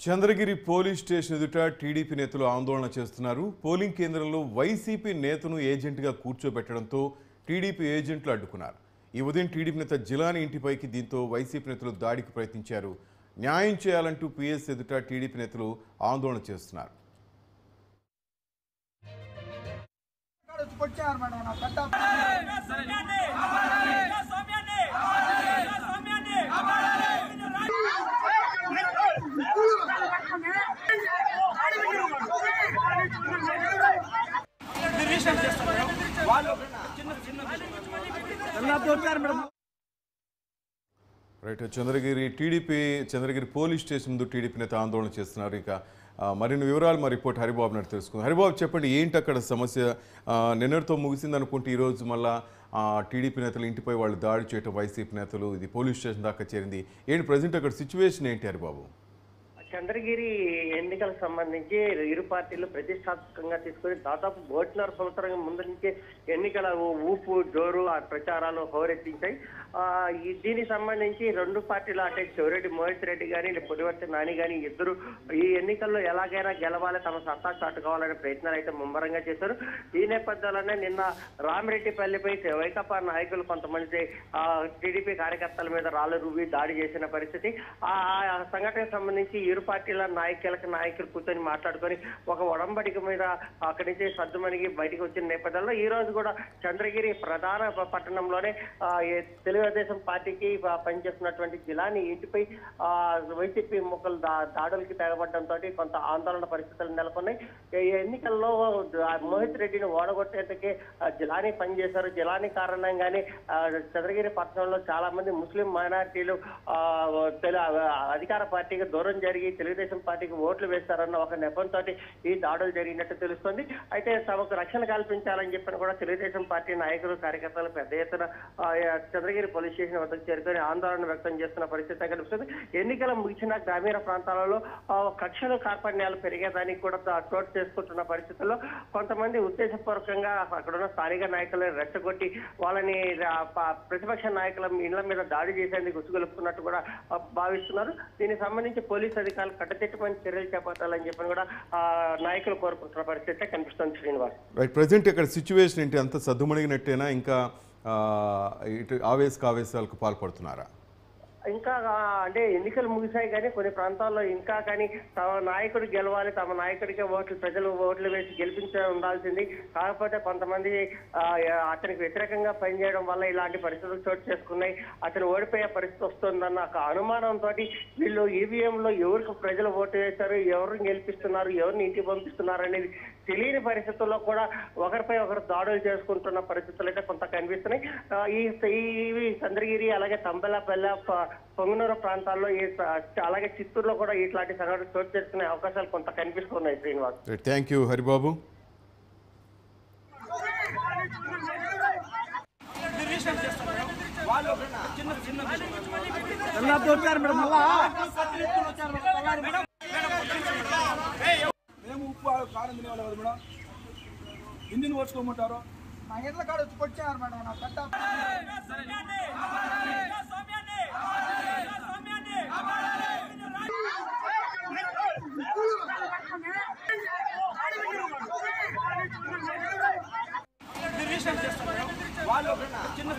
Chandragiri police station ఎదుట TDP నేతలు ఆందోళన చేస్తున్నారు. పోలింగ్ కేంద్రంలో వైసీపీ నేతను ఏజెంట్గా కూర్చోబెట్టడంతో టీడీపీ ఏజెంట్లు అడ్డుకున్నారు. ఈ ఉదయం టీడీపీ నేత జిలానీ ఇంటిపైకి దీంతో వైసీపీ నేతలు దాడికి ప్రయత్నించారు. న్యాయం చేయాలంటూ పీఎస్ ఎదుట టీడీపీ నేతలు ఆందోళన చేస్తున్నారు. రైట్, చంద్రగిరి పోలీస్ స్టేషన్ ముందు టీడీపీ నేత ఆందోళన చేస్తున్నారు. ఇక మరిన్ని వివరాలు మా రిపోర్ట్ హరిబాబు నాటి తెలుసుకుందాం. హరిబాబు, చెప్పండి, ఏంటి అక్కడ సమస్య? నిన్నటితో ముగిసింది అనుకుంటే ఈరోజు మళ్ళా టీడీపీ నేతలు ఇంటిపై వాళ్ళు దాడి చేయటం, వైసీపీ నేతలు, ఇది పోలీస్ స్టేషన్ దాకా చేరింది. ఏంటి ప్రజెంట్ అక్కడ సిచ్యువేషన్ ఏంటి హరిబాబు? చంద్రగిరి ఎన్నికలకు సంబంధించి ఇరు పార్టీలు ప్రతిష్టాత్మకంగా తీసుకుని దాదాపు 1.5 సంవత్సరం ముందు నుంచే ఎన్నికల ఊపు జోరు ప్రచారాలు హోరెత్తించాయి. దీనికి సంబంధించి రెండు పార్టీలు అంటే చెవిరెడ్డి మోహిత్ రెడ్డి కానీ పులివర్తి నాని కానీ ఇద్దరు ఈ ఎన్నికల్లో ఎలాగైనా గెలవాలి, తమ సత్తా చాటుకోవాలనే ప్రయత్నాలు అయితే ముమ్మరంగా చేశారు. ఈ నేపథ్యంలోనే నిన్న రామిరెడ్డిపల్లిపై వైకాపా నాయకులు కొంతమంది టీడీపీ కార్యకర్తల మీద రాళ్లు రువ్వి దాడి చేసిన పరిస్థితి. ఆ సంఘటనకు సంబంధించి ఇరు పార్టీల నాయకులు కూర్చొని మాట్లాడుకొని ఒక ఒడంబడిక మీద అక్కడి నుంచి సర్దుమణిగి బయటకు వచ్చిన నేపథ్యంలో ఈ రోజు కూడా చంద్రగిరి ప్రధాన పట్టణంలోనే తెలుగుదేశం పార్టీకి పనిచేస్తున్నటువంటి జిలానీ ఇంటిపై వైసీపీ ముక్కలు దాడులకి తెగబడడంతో కొంత ఆందోళన పరిస్థితులు నెలకొన్నాయి. ఈ ఎన్నికల్లో మోహిత్ రెడ్డిని ఓడగొట్టేందుకే జిలానీ పనిచేశారు. జిలానీ కారణంగానే చంద్రగిరి పట్టణంలో చాలా మంది ముస్లిం మైనారిటీలు అధికార పార్టీకి దూరం జరిగి తెలుగుదేశం పార్టీకి ఓట్లు వేస్తారన్న ఒక నెపంతో ఈ దాడులు జరిగినట్టు తెలుస్తుంది. అయితే తమకు రక్షణ కల్పించాలని చెప్పిన కూడా తెలుగుదేశం పార్టీ నాయకులు కార్యకర్తలు పెద్ద ఎత్తున చంద్రగిరి పోలీస్ స్టేషన్ వద్దకు చేరుకొని ఆందోళన వ్యక్తం చేస్తున్న పరిస్థితి కనిపిస్తుంది. ఎన్నికలు ముగిసిన గ్రామీణ ప్రాంతాలలో కక్షలు కార్పణ్యాలు పెరిగేదానికి కూడా చోటు చేసుకుంటున్న పరిస్థితుల్లో కొంతమంది ఉద్దేశపూర్వకంగా అక్కడున్న స్థానిక నాయకులను రెచ్చగొట్టి వాళ్ళని ప్రతిపక్ష నాయకుల ఇళ్ల మీద దాడి చేసేందుకు ఉసుగొలుపుతున్నట్టు కూడా భావిస్తున్నారు. దీనికి సంబంధించి పోలీసు అధికారులు కట్టదిట్టమైన చర్యలు చేపట్టాలని చెప్పని కూడా నాయకులు కోరుకుంటున్న పరిస్థితి కనిపిస్తుంది. శ్రీనివాస్, రైట్, ప్రజెంట్ ఇక్కడ సిచ్యువేషన్ ఏంటి? అంత సద్దుమణిగినట్టేనా? ఇంకా ఇటు ఆవేశాలకు పాల్పడుతున్నారా? ఇంకా అంటే ఎన్నికలు ముగిశాయి కానీ కొన్ని ప్రాంతాల్లో ఇంకా కానీ తమ నాయకుడు గెలవాలి, తమ నాయకుడికే ప్రజలు ఓట్లు వేసి గెలిపించే ఉండాల్సింది. కాకపోతే కొంతమంది అతనికి వ్యతిరేకంగా పనిచేయడం వల్ల ఇలాంటి పరిస్థితులు చోటు చేసుకున్నాయి. అతను ఓడిపోయే పరిస్థితి వస్తుందన్న ఒక అనుమానంతో వీళ్ళు ఈవీఎంలో ఎవరికి ప్రజలు ఓటు వేశారు, ఎవరిని గెలిపిస్తున్నారు, ఎవరిని ఇంటికి పంపిస్తున్నారు అనేది తెలియని పరిస్థితుల్లో కూడా ఒకరిపై ఒకరు దాడులు చేసుకుంటున్న పరిస్థితులు అయితే కొంత కనిపిస్తున్నాయి. ఈ చంద్రగిరి అలాగే తంబెలపల్లె పొంగనూరు ప్రాంతాల్లో అలాగే చిత్తూరులో కూడా ఇట్లాంటి సంఘటనలు చోటు చేసుకునే అవకాశాలు కొంత కనిపిస్తున్నాయి. Srinivas, thank you Haribabu. మేము ఉప్పు కారం తినేవాళ్ళు కదా మేడం, ఇంజిన్ పోసుకోమంటారు. మా ఇళ్ళ కాడ వచ్చి కొట్టారు మేడం. నా కట్ట వాళ్ళు చిన్న